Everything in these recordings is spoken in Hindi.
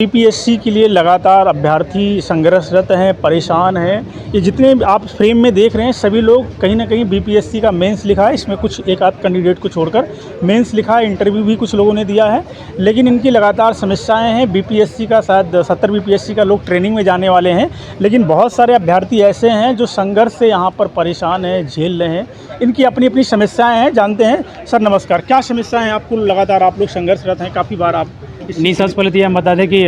बीपीएससी के लिए लगातार अभ्यर्थी संघर्षरत हैं, परेशान हैं। ये जितने आप फ्रेम में देख रहे हैं सभी लोग कहीं ना कहीं बीपीएससी का मेंस लिखा है। इसमें कुछ एक आध कैंडिडेट को छोड़कर मेंस लिखा है, इंटरव्यू भी कुछ लोगों ने दिया है। लेकिन इनकी लगातार समस्याएं हैं। बीपीएससी का शायद 70 बीपीएससी का लोग ट्रेनिंग में जाने वाले हैं, लेकिन बहुत सारे अभ्यर्थी ऐसे हैं जो संघर्ष से यहाँ पर परेशान हैं, झेल रहे हैं। इनकी अपनी अपनी समस्याएँ हैं, जानते हैं। सर नमस्कार, क्या समस्याएँ हैं आपको? लगातार आप लोग संघर्षरत हैं, काफ़ी बार आप नहीं, सबसे पहले तो ये हम बता दें कि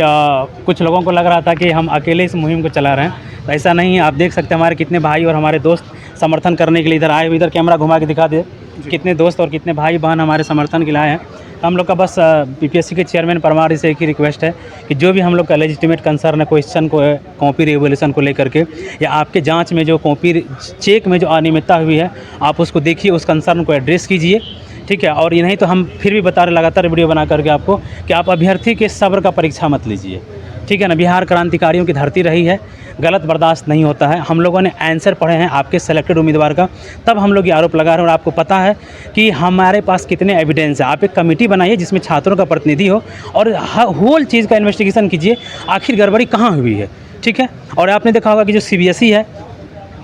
कुछ लोगों को लग रहा था कि हम अकेले इस मुहिम को चला रहे हैं, तो ऐसा नहीं है। आप देख सकते हैं हमारे कितने भाई और हमारे दोस्त समर्थन करने के लिए इधर आए हुए। इधर कैमरा घुमा के दिखा दे, कितने दोस्त और कितने भाई बहन हमारे समर्थन के लिए आए हैं। हम लोग का बस बीपीएससी के चेयरमैन परमार से एक ही रिक्वेस्ट है कि जो भी हम लोग का लेजिटिमेट कंसर्न है क्वेश्चन को कॉपी रेगुलेशन को लेकर के, या आपके जाँच में जो कॉपी चेक में जो अनियमितता हुई है आप उसको देखिए, उस कंसर्न को एड्रेस कीजिए, ठीक है। और ये नहीं तो हम फिर भी बता रहे लगातार वीडियो बना करके आपको कि आप अभ्यर्थी के सब्र का परीक्षा मत लीजिए, ठीक है ना। बिहार क्रांतिकारियों की धरती रही है, गलत बर्दाश्त नहीं होता है। हम लोगों ने आंसर पढ़े हैं आपके सेलेक्टेड उम्मीदवार का, तब हम लोग ये आरोप लगा रहे हैं। और आपको पता है कि हमारे पास कितने एविडेंस है। आप एक कमेटी बनाइए जिसमें छात्रों का प्रतिनिधि हो और होल चीज़ का इन्वेस्टिगेशन कीजिए, आखिर गड़बड़ी कहाँ हुई है, ठीक है। और आपने देखा होगा कि जो सीबीएसई है,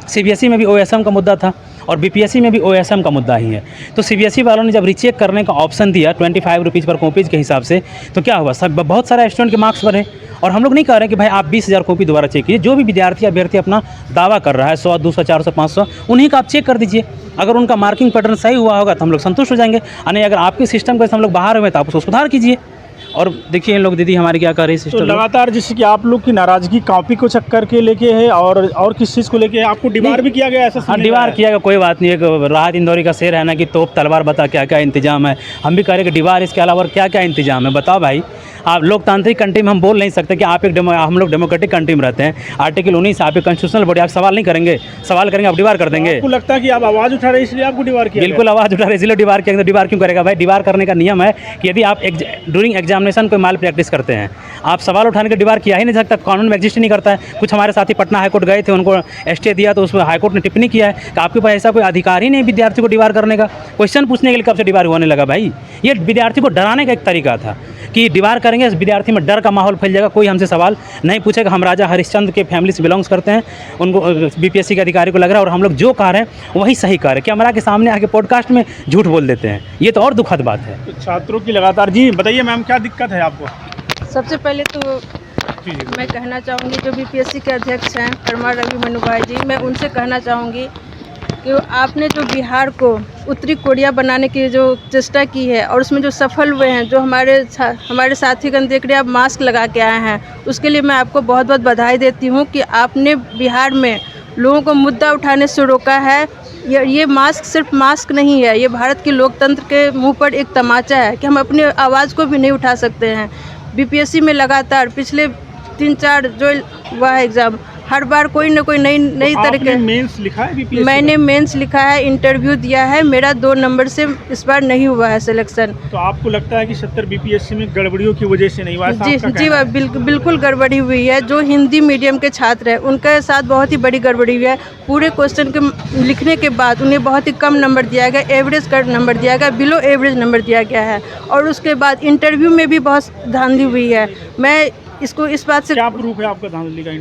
सीबीएसई में भी ओएसएम का मुद्दा था और बीपीएससी में भी ओएसएम का मुद्दा ही है। तो सीबीएसई वालों ने जब रीचेक करने का ऑप्शन दिया 25 रुपीज़ पर कॉपीज़ के हिसाब से, तो क्या हुआ, सब बहुत सारे स्टूडेंट के मार्क्स बढ़े। और हम लोग नहीं कह रहे कि भाई आप 20,000 कॉपी दोबारा चेक कीजिए। जो भी विद्यार्थी अभ्यर्थी अपना दावा कर रहा है 100, 200, 400, 500, उन्हीं का आप चेक कर दीजिए। अगर उनका मार्किंग पैटर्न सही हुआ होगा तो हम लोग संतुष्ट हो जाएंगे, और नहीं अगर आपके सिस्टम को हम लोग बाहर हुए तो आप उसको सुधार कीजिए। और देखिए इन लोग दीदी हमारी क्या कर रही है सिस्टम। तो लगातार जैसे कि आप लोग की नाराज़गी कॉपी को चक्कर के लेके है और किस चीज़ को लेके आपको डिबार भी किया गया ऐसा? हाँ, डिबार किया गया, कोई बात नहीं। एक राहत इंदौरी का शेर है ना कि तोप तलवार बता क्या क्या इंतजाम है। हम भी कह रहे हैं कि डिबार इसके अलावा और क्या क्या इंतजाम है, बताओ भाई। आप लोकतांत्रिक कंट्री में हम बोल नहीं सकते कि आप हम लोग डेमोक्रेटिक कंट्री में रहते हैं। आर्टिकल 19 आप एक कॉन्स्टिट्यूशनल बॉडी, आप सवाल नहीं करेंगे, सवाल करेंगे आप डिबार कर देंगे। आपको लगता है कि आप आवाज़ उठा रहे इसलिए आपको डिबार किया? बिल्कुल आवाज़ उठा रहे इसलिए डिबार किया। डिबार क्यों करेगा भाई? डिबार करने का नियम है कि यदि आप ड्यूरिंग एग्जामिनेशन कोई माल प्रैक्टिस करते हैं, आप सवाल उठाने के डिबार किया ही नहीं सकता, कानून में एग्जिस्ट नहीं करता है। कुछ हमारे साथी पटना हाईकोर्ट गए थे, उनको स्टे दिया तो उसमें हाईकोर्ट ने टिप्पणी किया है कि आपके पास ऐसा कोई अधिकार ही नहीं विद्यार्थी को डिबार करने का। क्वेश्चन पूछने के लिए कब से डिबार होने लगा भाई? ये विद्यार्थी को डराने का एक तरीका था कि डिबार करेंगे विद्यार्थी में डर का माहौल फैल जाएगा, कोई हमसे सवाल नहीं पूछेगा। हम राजा हरिश्चंद्र के फैमिली से बिलोंग्स करते हैं, उनको बीपीएससी के अधिकारी को लग रहा है और हम लोग जो कह रहे हैं वही सही कह रहे हैं। कैमरा के सामने आके पॉडकास्ट में झूठ बोल देते हैं, ये तो और दुखद बात है। तो छात्रों की लगातार, जी बताइए मैम क्या दिक्कत है आपको? सबसे पहले तो मैं कहना चाहूँगी जो बीपीएससी के अध्यक्ष हैं परमार रघु भाई जी, मैं उनसे कहना चाहूँगी कि आपने जो बिहार को उत्तरी कोरिया बनाने की जो चेष्टा की है और उसमें जो सफल हुए हैं, जो हमारे साथीगण देख रहे हैं आप मास्क लगा के आए हैं, उसके लिए मैं आपको बहुत बहुत बधाई देती हूँ कि आपने बिहार में लोगों को मुद्दा उठाने से रोका है। ये मास्क सिर्फ मास्क नहीं है, ये भारत के लोकतंत्र के मुंह पर एक तमाचा है कि हम अपनी आवाज़ को भी नहीं उठा सकते हैं। बीपीएससी में लगातार पिछले 3-4 जो हुआ है एग्ज़ाम, हर बार कोई ना कोई नई तरह के मेंस लिखा है बीपीएससी? मैंने मेंस लिखा है, इंटरव्यू दिया है, मेरा 2 नंबर से इस बार नहीं हुआ है सिलेक्शन। तो आपको लगता है कि 70 बीपीएससी में गड़बड़ियों की वजह से नहीं हुआ? जी बिल्कुल गड़बड़ी हुई है। जो हिंदी मीडियम के छात्र हैं उनके साथ बहुत ही बड़ी गड़बड़ी हुई है। पूरे क्वेश्चन के लिखने के बाद उन्हें बहुत ही कम नंबर दिया गया, एवरेज का नंबर दिया गया, बिलो एवरेज नंबर दिया गया है। और उसके बाद इंटरव्यू में भी बहुत धांधली हुई है। मैं इसको इस बात से, क्या प्रूफ है आपका धांधली का?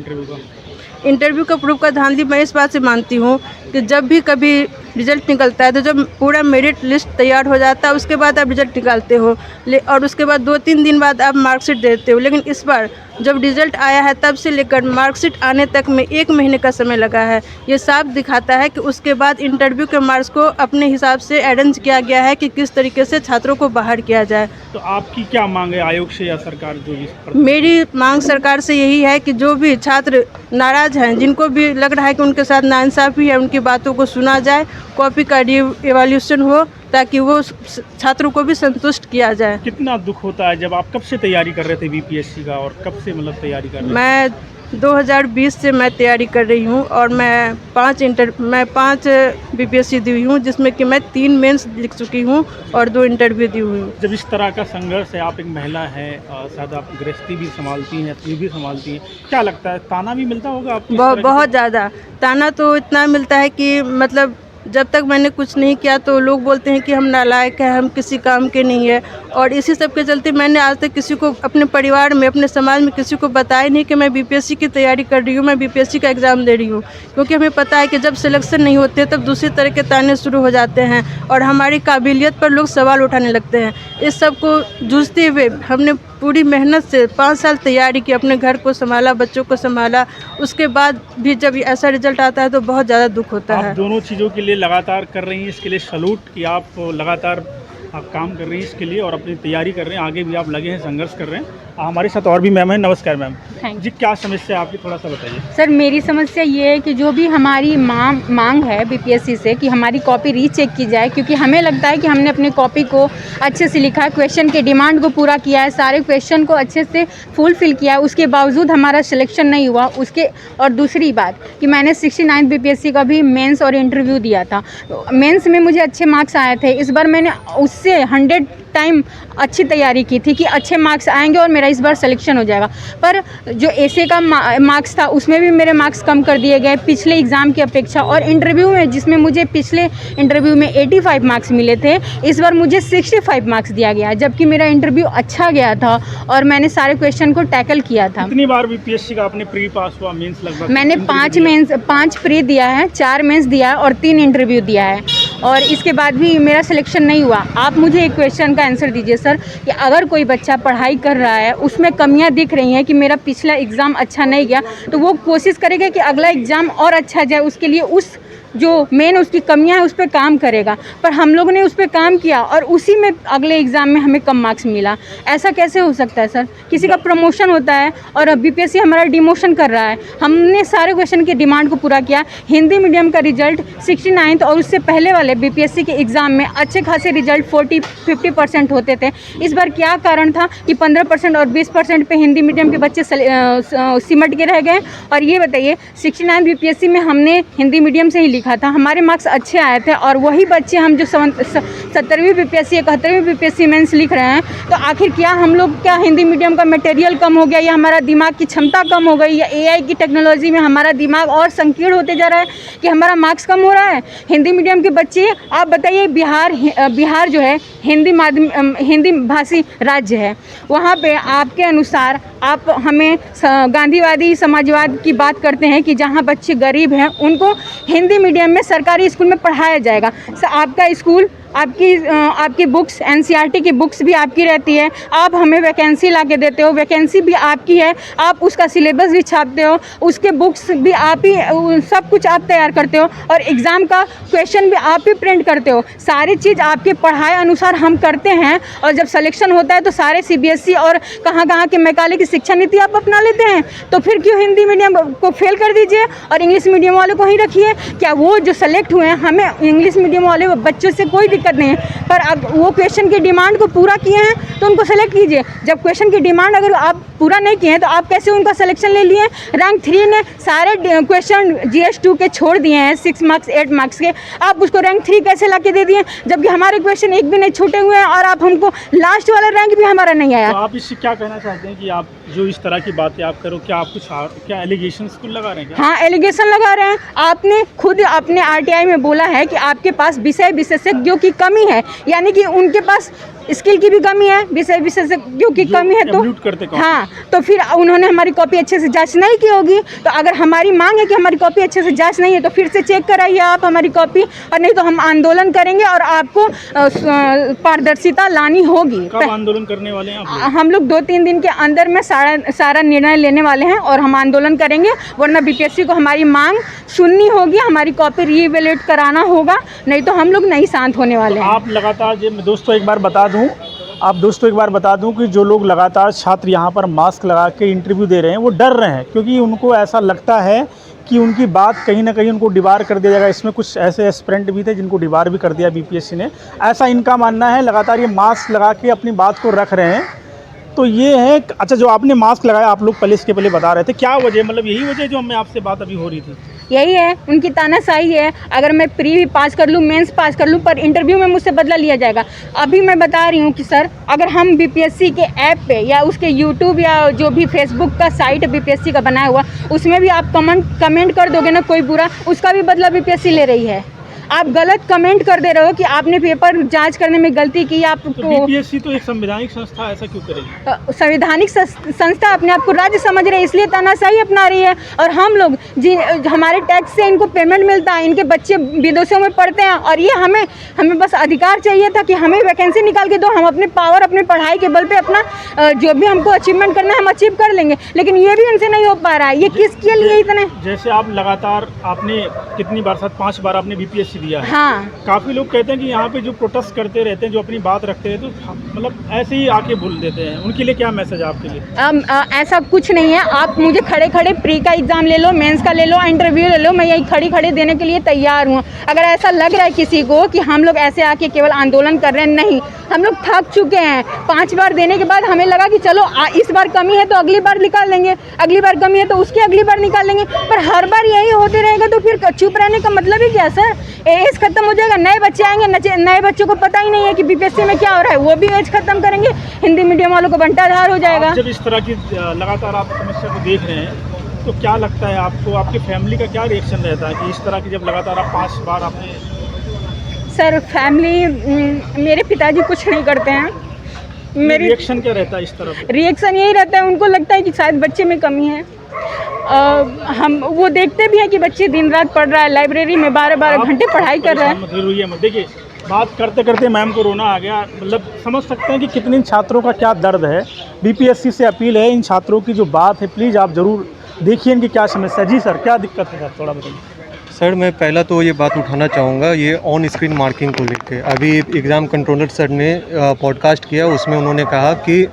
इंटरव्यू का प्रूफ का धांधली मैं इस बात से मानती हूँ कि जब भी कभी रिजल्ट निकलता है तो जब पूरा मेरिट लिस्ट तैयार हो जाता है उसके बाद आप रिजल्ट निकालते हो, और उसके बाद 2-3 दिन बाद आप मार्कशीट देते हो। लेकिन इस बार जब रिजल्ट आया है तब से लेकर मार्कशीट आने तक में 1 महीने का समय लगा है। ये साफ दिखाता है कि उसके बाद इंटरव्यू के मार्क्स को अपने हिसाब से अरेंज किया गया है कि किस तरीके से छात्रों को बाहर किया जाए। तो आपकी क्या मांग है आयोग से या सरकार जो भी? मेरी मांग सरकार से यही है कि जो भी छात्र नाराज़ हैं, जिनको भी लग रहा है कि उनके साथ नाइंसाफ़ी है, उनकी बातों को सुना जाए, कॉपी का इवैल्यूएशन हो ताकि वो छात्रों को भी संतुष्ट किया जाए। कितना दुख होता है जब आप कब से तैयारी कर रहे थे बीपीएससी का, और कब से मतलब तैयारी कर रहे थे? मैं 2020 से मैं तैयारी कर रही हूँ और मैं 5 बीपीएससी दी हुई हूँ, जिसमें कि मैं 3 मेंस लिख चुकी हूँ और 2 इंटरव्यू दी हुई हूँ। जब इस तरह का संघर्ष है, आप एक महिला हैं, शायद आप गृहस्थी भी संभालती हैं, ये भी संभालती हैं, क्या लगता है ताना भी मिलता होगा आपको? बहुत ज़्यादा ताना तो इतना मिलता है कि मतलब जब तक मैंने कुछ नहीं किया तो लोग बोलते हैं कि हम नालायक हैं, हम किसी काम के नहीं है। और इसी सब के चलते मैंने आज तक किसी को, अपने परिवार में, अपने समाज में किसी को बताया नहीं कि मैं बीपीएससी की तैयारी कर रही हूँ, मैं बीपीएससी का एग्ज़ाम दे रही हूँ। क्योंकि हमें पता है कि जब सिलेक्शन नहीं होते तब दूसरी तरह के ताने शुरू हो जाते हैं और हमारी काबिलियत पर लोग सवाल उठाने लगते हैं। इस सब को जूझते हुए हमने पूरी मेहनत से 5 साल तैयारी की, अपने घर को संभाला, बच्चों को संभाला। उसके बाद भी जब ऐसा रिजल्ट आता है तो बहुत ज़्यादा दुख होता है। आप दोनों चीज़ों के लिए लगातार कर रही हैं, इसके लिए सैल्यूट कि आप लगातार आप काम कर रही हैं इसके लिए और अपनी तैयारी कर रहे हैं, आगे भी आप लगे हैं, संघर्ष कर रहे हैं। हमारे साथ और भी मैम हैं। नमस्कार मैम जी, क्या समस्या है आपकी, थोड़ा सा बताइए। सर मेरी समस्या ये है कि जो भी हमारी मांग है बीपीएससी से कि हमारी कॉपी रीचेक की जाए, क्योंकि हमें लगता है कि हमने अपने कॉपी को अच्छे से लिखा है, क्वेश्चन के डिमांड को पूरा किया है, सारे क्वेश्चन को अच्छे से फुलफिल किया है, उसके बावजूद हमारा सिलेक्शन नहीं हुआ। उसके और दूसरी बात कि मैंने 69 बीपीएससी का भी मेंस और इंटरव्यू दिया था। मेंस में मुझे अच्छे मार्क्स आए थे। इस बार मैंने उससे 100 टाइम अच्छी तैयारी की थी कि अच्छे मार्क्स आएंगे और मेरा इस बार सिलेक्शन हो जाएगा। पर जो एसए का मार्क्स था उसमें भी मेरे मार्क्स कम कर दिए गए पिछले एग्ज़ाम की अपेक्षा। और इंटरव्यू में, जिसमें मुझे पिछले इंटरव्यू में 85 मार्क्स मिले थे, इस बार मुझे 65 मार्क्स दिया गया, जबकि मेरा इंटरव्यू अच्छा गया था और मैंने सारे क्वेश्चन को टैकल किया था। कितनी बार बीपीएससी का आपने प्री पास हुआ, मेंस लगभग? मैंने 5 प्री दिया है, 4 मेंस दिया है और 3 इंटरव्यू दिया है और इसके बाद भी मेरा सिलेक्शन नहीं हुआ। आप मुझे एक क्वेश्चन का आंसर दीजिए सर कि अगर कोई बच्चा पढ़ाई कर रहा है, उसमें कमियां दिख रही हैं कि मेरा पिछला एग्ज़ाम अच्छा नहीं गया, तो वो कोशिश करेगा कि अगला एग्ज़ाम और अच्छा जाए, उसके लिए उस जो मेन उसकी कमियां है उस पर काम करेगा। पर हम लोगों ने उस पर काम किया और उसी में अगले एग्ज़ाम में हमें कम मार्क्स मिला। ऐसा कैसे हो सकता है सर? किसी का प्रमोशन होता है और बीपीएससी हमारा डिमोशन कर रहा है। हमने सारे क्वेश्चन की डिमांड को पूरा किया। हिंदी मीडियम का रिजल्ट 69 और उससे पहले वाले बीपीएससी के एग्ज़ाम में अच्छे खासे रिजल्ट 40-50% होते थे। इस बार क्या कारण था कि 15% और 20% पे हिंदी मीडियम के बच्चे सिमट के रह गए? और ये बताइए, 69 बीपीएससी में हमने हिंदी मीडियम से ही लिखा था, हमारे मार्क्स अच्छे आए थे और वही बच्चे हम जो 70वीं बीपीएससी 71वीं बीपीएससी मेंस लिख रहे हैं, तो आखिर क्या हम लोग, क्या हिंदी मीडियम का मटेरियल कम हो गया या हमारा दिमाग की क्षमता कम हो गई या एआई की टेक्नोलॉजी में हमारा दिमाग और संकीर्ण होते जा रहा है कि हमारा मार्क्स कम हो रहा है? हिंदी मीडियम के बच्चे, आप बताइए, बिहार जो है हिंदी भाषी राज्य है, वहाँ पे आपके अनुसार आप हमें गांधीवादी समाजवाद की बात करते हैं कि जहाँ बच्चे गरीब हैं उनको हिंदी मीडियम में सरकारी स्कूल में पढ़ाया जाएगा। आपका स्कूल, आपकी बुक्स, एनसीईआरटी की बुक्स भी आपकी रहती है, आप हमें वैकेंसी ला के देते हो, वैकेंसी भी आपकी है, आप उसका सिलेबस भी छापते हो, उसके बुक्स भी आप ही, सब कुछ आप तैयार करते हो और एग्ज़ाम का क्वेश्चन भी आप ही प्रिंट करते हो। सारी चीज़ आपके पढ़ाई अनुसार हम करते हैं और जब सिलेक्शन होता है तो सारे सीबीएसई और कहाँ के मैकाले की शिक्षा नीति आप अपना लेते हैं। तो फिर क्यों हिंदी मीडियम को फेल कर दीजिए और इंग्लिश मीडियम वाले को ही रखिए? क्या वो जो सेलेक्ट हुए हैं, हमें इंग्लिश मीडियम वाले बच्चों से कोई दिक्कत नहीं है, पर अब वो क्वेश्चन की डिमांड को पूरा किए हैं तो उनको सेलेक्ट कीजिए। जब क्वेश्चन की डिमांड अगर आप पूरा नहीं किए हैं तो आप कैसे उनका सिलेक्शन ले लिए? रैंक 3 ने सारे क्वेश्चन GS2 के छोड़ दिए हैं, 6 मार्क्स 8 मार्क्स के, आप उसको रैंक 3 कैसे ला के दे दिए? जबकि हमारे क्वेश्चन एक भी नहीं छूटे हुए हैं और आप हमको लास्ट वाला रैंक भी हमारा नहीं आया। तो आप इससे क्या कहना चाहते हैं कि आप जो इस तरह की बातें आप करो, क्या आप कुछ क्या एलिगेशंस को लगा रहे हैं क्या? हाँ, एलिगेशन लगा रहे हैं। आपने खुद अपने RTI में बोला है कि आपके पास विषय विशेषज्ञों की कमी है, यानी कि उनके पास स्किल की भी कमी है, विषय विशेषज्ञों की कमी है। तो हाँ, तो फिर उन्होंने हमारी कॉपी अच्छे से जांच नहीं की होगी। तो अगर हमारी मांग है कि हमारी कॉपी अच्छे से जांच नहीं है तो फिर से चेक कराइए आप हमारी कॉपी, और नहीं तो हम आंदोलन करेंगे और आपको पारदर्शिता लानी होगी। कब आंदोलन करने वाले हैं आप? हम लोग 2-3 दिन के अंदर में सारा निर्णय लेने वाले हैं और हम आंदोलन करेंगे, वरना बीपीएससी को हमारी मांग सुननी होगी, हमारी कॉपी रीवैल्यूएट कराना होगा, नहीं तो हम लोग नहीं शांत होने वाले हैं। आप लगातार, दोस्तों एक बार बता दूं कि जो लोग लगातार छात्र यहाँ पर मास्क लगा के इंटरव्यू दे रहे हैं वो डर रहे हैं, क्योंकि उनको ऐसा लगता है कि उनकी बात कहीं ना कहीं उनको डिबार कर दिया जाएगा। इसमें कुछ ऐसे एस्पिरेंट भी थे जिनको डिबार भी कर दिया बीपीएससी ने, ऐसा इनका मानना है। लगातार ये मास्क लगा के अपनी बात को रख रहे हैं। तो ये है। अच्छा, जो आपने मास्क लगाया, आप लोग पहले इसके पहले बता रहे थे, क्या वजह, मतलब यही वजह जो हमें आपसे बात अभी हो रही थी? यही है, उनकी तानाशाही है। अगर मैं प्री भी पास कर लूँ, मेंस पास कर लूँ, पर इंटरव्यू में मुझसे बदला लिया जाएगा। अभी मैं बता रही हूँ कि सर, अगर हम बीपीएससी के ऐप पे या उसके यूट्यूब या जो भी फेसबुक का साइट बीपीएससी का बनाया हुआ, उसमें भी आप कमेंट कर दोगे ना कोई बुरा, उसका भी बदला बीपीएससी ले रही है। आप गलत कमेंट कर दे रहे हो कि आपने पेपर जांच करने में गलती की, तो आपको बीपीएससी तो एक संवैधानिक संस्था, ऐसा क्यों करेगी? संवैधानिक संस्था अपने आप को राज्य समझ रहे हैं, इसलिए तानाशाही अपना रही है। और हम लोग हमारे टैक्स से इनको पेमेंट मिलता है, इनके बच्चे विदेशों में पढ़ते हैं, और ये हमें बस अधिकार चाहिए था कि हमें वैकेंसी निकाल के दो, हम अपने पावर, अपने पढ़ाई के बल पे अपना जो भी हमको अचीवमेंट करना है हम अचीव कर लेंगे, लेकिन ये भी उनसे नहीं हो पा रहा है। ये किसके लिए इतने? जैसे आप लगातार, आपने कितनी बार, 5 बार आपने बीपीएससी दिया है। हाँ, काफ़ी लोग कहते हैं कि यहाँ पे जो प्रोटेस्ट करते रहते हैं, जो अपनी बात रखते हैं, तो मतलब ऐसे ही आके बोल देते हैं, उनके लिए क्या मैसेज है आपके लिए? ऐसा कुछ नहीं है। आप मुझे खड़े खड़े प्री का एग्ज़ाम ले लो, मेंस का ले लो, इंटरव्यू ले लो, मैं यही खड़ी खड़े देने के लिए तैयार हूँ। अगर ऐसा लग रहा है किसी को कि हम लोग ऐसे आके केवल आंदोलन कर रहे हैं, नहीं, हम लोग थक चुके हैं। 5 बार देने के बाद हमें लगा कि चलो इस बार कमी है तो अगली बार निकाल लेंगे, अगली बार कमी है तो उसकी अगली बार निकाल लेंगे, पर हर बार यही होते रहेगा तो फिर चुप रहने का मतलब ही क्या सर? एज खत्म हो जाएगा, नए बच्चे आएंगे, नए बच्चों को पता ही नहीं है कि बीपीएससी में क्या हो रहा है, वो भी एज खत्म करेंगे, हिंदी मीडियम वालों को बंटाधार हो जाएगा। जब इस तरह की लगातार आप समस्या को देख रहे हैं, तो क्या लगता है आपको, आपकी फैमिली का क्या रिएक्शन रहता है कि इस तरह की जब लगातार आप 5 बार आपने? सर फैमिली, मेरे पिताजी कुछ नहीं करते हैं। मेरी रिएक्शन क्या रहता है इस तरह पे? रिएक्शन यही रहता है, उनको लगता है कि शायद बच्चे में कमी है। हम वो देखते भी हैं कि बच्चे दिन रात पढ़ रहा है, लाइब्रेरी में 12-12 घंटे पढ़ाई कर रहा है। देखिए, बात करते करते मैम को रोना आ गया। मतलब समझ सकते हैं कि कितने छात्रों का क्या दर्द है। बीपीएससी से अपील है, इन छात्रों की जो बात है प्लीज़ आप ज़रूर देखिए इनकी क्या समस्या। जी सर, क्या दिक्कत है सर, थोड़ा बताइए। सर मैं पहला तो ये बात उठाना चाहूँगा, ये ऑन स्क्रीन मार्किंग को लेके अभी एग्ज़ाम कंट्रोलर सर ने पॉडकास्ट किया, उसमें उन्होंने कहा कि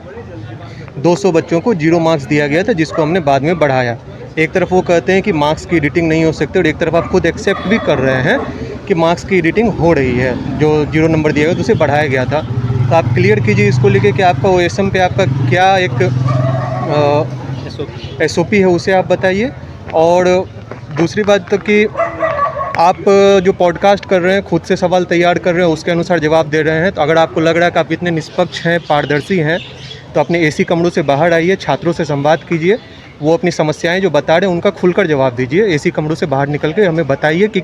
200 बच्चों को 0 मार्क्स दिया गया था, जिसको हमने बाद में बढ़ाया। एक तरफ वो कहते हैं कि मार्क्स की एडिटिंग नहीं हो सकती, और एक तरफ आप खुद एक्सेप्ट भी कर रहे हैं कि मार्क्स की एडिटिंग हो रही है, जो 0 नंबर दिया गया तो उसे बढ़ाया गया था। तो आप क्लियर कीजिए इसको लेके कि आपका ओएसएम पे आपका क्या एक एसओपी है, उसे आप बताइए। और दूसरी बात तो कि आप जो पॉडकास्ट कर रहे हैं, खुद से सवाल तैयार कर रहे हैं, उसके अनुसार जवाब दे रहे हैं। तो अगर आपको लग रहा है कि आप इतने निष्पक्ष हैं, पारदर्शी हैं, तो अपने एसी कमरों से बाहर आइए, छात्रों से संवाद कीजिए, वो अपनी समस्याएं जो बता रहे हैं उनका खुलकर जवाब दीजिए। एसी कमरों से बाहर निकल के हमें बताइए कि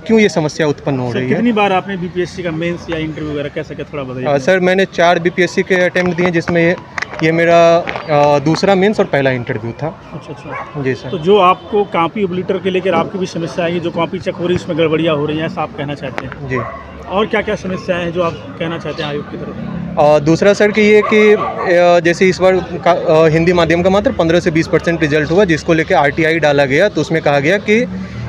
क्यों ये समस्या उत्पन्न हो रही है। कितनी बार आपने बीपीएससी का मेंस या इंटरव्यू वगैरह कैसे क्या, थोड़ा बताइए। सर मैंने 4 बीपीएससी के अटैम्प्ट दिए, जिसमें ये मेरा दूसरा मेंस और पहला इंटरव्यू था। अच्छा। जी सर। तो जो आपको कॉपी ओब्लिटर के लेकर आपकी भी समस्या आई, जो कॉपी चेक हो रही है उसमें गड़बड़ियाँ हो रही हैं, ऐसा आप कहना चाहते हैं? जी। और क्या क्या समस्याएं हैं जो आप कहना चाहते हैं आयोग की तरफ? दूसरा सर कि ये कि जैसे इस बार हिंदी माध्यम का मात्र 15 से 20% रिजल्ट हुआ, जिसको लेके आरटीआई डाला गया, तो उसमें कहा गया कि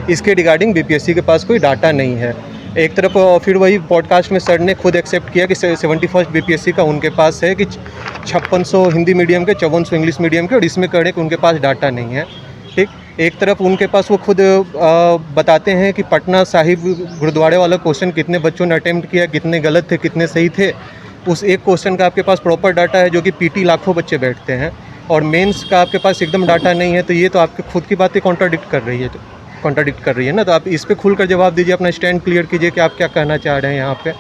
इसके रिगार्डिंग बीपीएससी के पास कोई डाटा नहीं है। एक तरफ फिर वही पॉडकास्ट में सर ने खुद एक्सेप्ट किया कि 71st बीपीएससी का उनके पास है कि 5600 हिंदी मीडियम के, 5400 इंग्लिश मीडियम के, और इसमें कह रहे कि उनके पास डाटा नहीं है। ठीक, एक तरफ उनके पास वो खुद बताते हैं कि पटना साहिब गुरुद्वारे वाला क्वेश्चन कितने बच्चों ने अटेम्प्ट किया, कितने गलत थे, कितने सही थे, उस एक क्वेश्चन का आपके पास प्रॉपर डाटा है, जो कि पीटी लाखों बच्चे बैठते हैं, और मेंस का आपके पास एकदम डाटा नहीं है। तो ये तो आपके खुद की बातें कॉन्ट्राडिक्ट कर रही है ना। तो आप इस पे खुलकर जवाब दीजिए, अपना स्टैंड क्लियर कीजिए कि आप क्या कहना चाह रहे हैं यहाँ पे।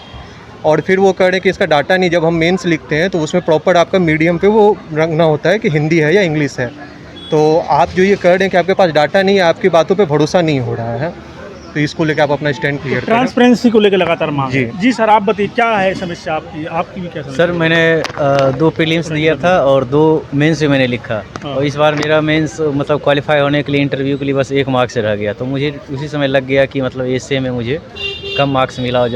और फिर वो कह रहे हैं कि इसका डाटा नहीं, जब हम मेंस लिखते हैं तो उसमें प्रॉपर आपका मीडियम पे वो रखना होता है कि हिंदी है या इंग्लिश है। तो आप जो ये कह रहे हैं कि आपके पास डाटा नहीं है, आपकी बातों पे भरोसा नहीं हो रहा है, तो इसको लेकर आप अपना स्टैंड क्लियर करें। ट्रांसपेरेंसी को लेकर लगातार मांग। जी सर, आप बताइए क्या है समस्या आपकी भी क्या समस्या? सर मैंने 2 प्रीलिम्स दिया था और 2 मेंस भी मैंने लिखा, और इस बार मेरा मेंस मतलब क्वालिफाई होने के लिए इंटरव्यू के लिए बस 1 मार्क्स रह गया। तो मुझे उसी समय लग गया कि मतलब एसए में मुझे कम मार्क्स मिला, और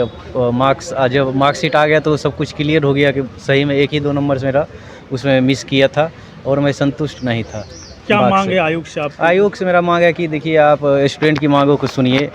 जब मार्कशीट आ गया तो सब कुछ क्लियर हो गया कि सही में 1 ही 2 नंबर मेरा उसमें मिस किया था, और मैं संतुष्ट नहीं था। क्या मांग है आयोग से? आप आयोग से मेरा मांग है कि देखिए, आप स्टूडेंट की मांगों को सुनिए,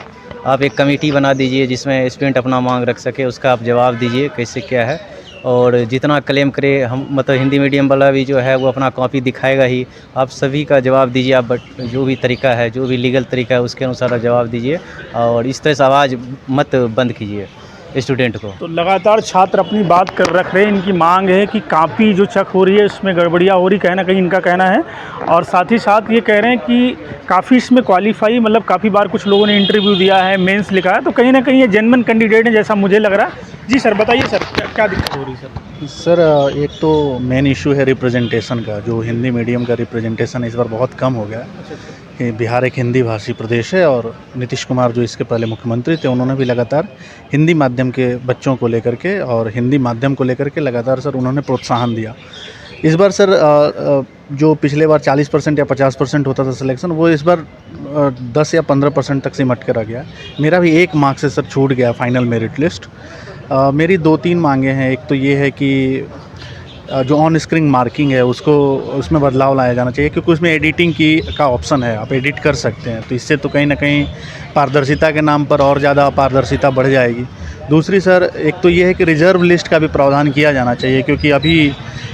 आप एक कमेटी बना दीजिए जिसमें स्टूडेंट अपना मांग रख सके, उसका आप जवाब दीजिए कैसे क्या है। और जितना क्लेम करे हम, मतलब हिंदी मीडियम वाला भी जो है वो अपना कॉपी दिखाएगा ही, आप सभी का जवाब दीजिए। आप बट जो भी तरीका है, जो भी लीगल तरीका है, उसके अनुसार आप जवाब दीजिए, और इस तरह से आवाज़ मत बंद कीजिए स्टूडेंट को। तो लगातार छात्र अपनी बात कर रख रहे हैं, इनकी मांग है कि कॉपी जो चेक हो रही है उसमें गड़बड़ियाँ हो रही, कहीं ना कहीं इनका कहना है। और साथ ही साथ ये कह रहे हैं कि काफ़ी इसमें क्वालिफाई, मतलब काफ़ी बार कुछ लोगों ने इंटरव्यू दिया है, मेंस लिखा है, तो कहीं ना कहीं ये जेन्युइन कैंडिडेट है जैसा मुझे लग रहा है। जी सर, बताइए सर, क्या दिक्कत हो रही है सर? सर एक तो मेन इशू है रिप्रेजेंटेशन का, जो हिंदी मीडियम का रिप्रेजेंटेशन इस बार बहुत कम हो गया। बिहार एक हिंदी भाषी प्रदेश है और नीतीश कुमार जो इसके पहले मुख्यमंत्री थे उन्होंने भी लगातार हिंदी माध्यम के बच्चों को लेकर के और हिंदी माध्यम को लेकर के लगातार सर उन्होंने प्रोत्साहन दिया। इस बार सर जो पिछले बार 40% या 50% होता था सिलेक्शन, वो इस बार 10 या 15% तक सिमट कर आ गया। मेरा भी एक मार्क्स से सर छूट गया फाइनल मेरिट लिस्ट। मेरी 2-3 मांगे हैं। एक तो ये है कि जो ऑन स्क्रीन मार्किंग है उसमें बदलाव लाया जाना चाहिए, क्योंकि उसमें एडिटिंग का ऑप्शन है, आप एडिट कर सकते हैं। तो इससे तो कहीं ना कहीं पारदर्शिता के नाम पर और ज़्यादा अपारदर्शिता बढ़ जाएगी। दूसरी सर एक तो ये है कि रिजर्व लिस्ट का भी प्रावधान किया जाना चाहिए, क्योंकि अभी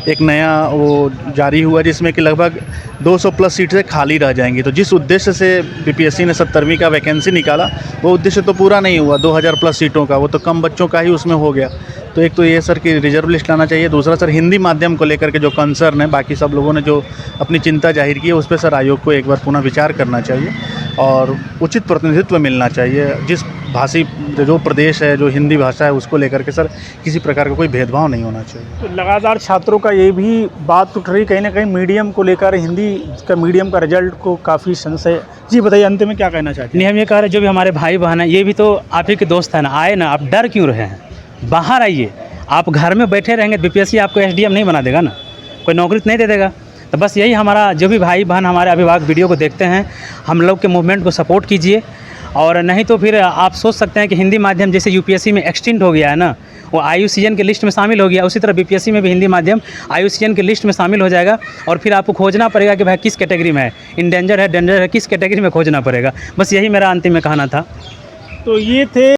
एक नया वो जारी हुआ जिसमें कि लगभग 200 प्लस सीटें खाली रह जाएंगी। तो जिस उद्देश्य से बीपीएससी ने 70वीं का वैकेंसी निकाला वो उद्देश्य तो पूरा नहीं हुआ। 2000 प्लस सीटों का वो तो कम बच्चों का ही उसमें हो गया। तो एक तो ये सर कि रिजर्व लिस्ट लाना चाहिए। दूसरा सर हिंदी माध्यम को लेकर के जो कंसर्न है, बाकी सब लोगों ने जो अपनी चिंता जाहिर की है उस पर सर आयोग को एक बार पुनः विचार करना चाहिए और उचित प्रतिनिधित्व मिलना चाहिए। जिस भाषी जो प्रदेश है, जो हिंदी भाषा है, उसको लेकर के सर किसी प्रकार का कोई भेदभाव नहीं होना चाहिए। तो लगातार छात्रों का ये भी बात उठ रही कहीं ना कहीं मीडियम को लेकर, हिंदी का मीडियम का रिजल्ट को काफ़ी संशय। जी बताइए, अंत में क्या कहना चाहते हैं? नहीं, हम ये कह रहे हैं जो भी हमारे भाई बहन हैं ये भी तो आप ही के दोस्त हैं ना, आए ना, आप डर क्यों रहे हैं? बाहर आइए। आप घर में बैठे रहेंगे बीपीएससी आपको एसडीएम नहीं बना देगा ना, कोई नौकरी तो नहीं दे देगा। तो बस यही हमारा जो भी भाई बहन हमारे अभिभावक वीडियो को देखते हैं, हम लोग के मूवमेंट को सपोर्ट कीजिए। और नहीं तो फिर आप सोच सकते हैं कि हिंदी माध्यम जैसे यूपीएससी में एक्सटेंड हो गया है ना, वो IUCN के लिस्ट में शामिल हो गया, उसी तरह बीपीएससी में भी हिंदी माध्यम IUCN के लिस्ट में शामिल हो जाएगा। और फिर आपको खोजना पड़ेगा कि भाई किस कैटेगरी में है, इंडेंजर है, डेंजर है, किस कैटेगरी में खोजना पड़ेगा। बस यही मेरा अंतिम में कहना था। तो ये थे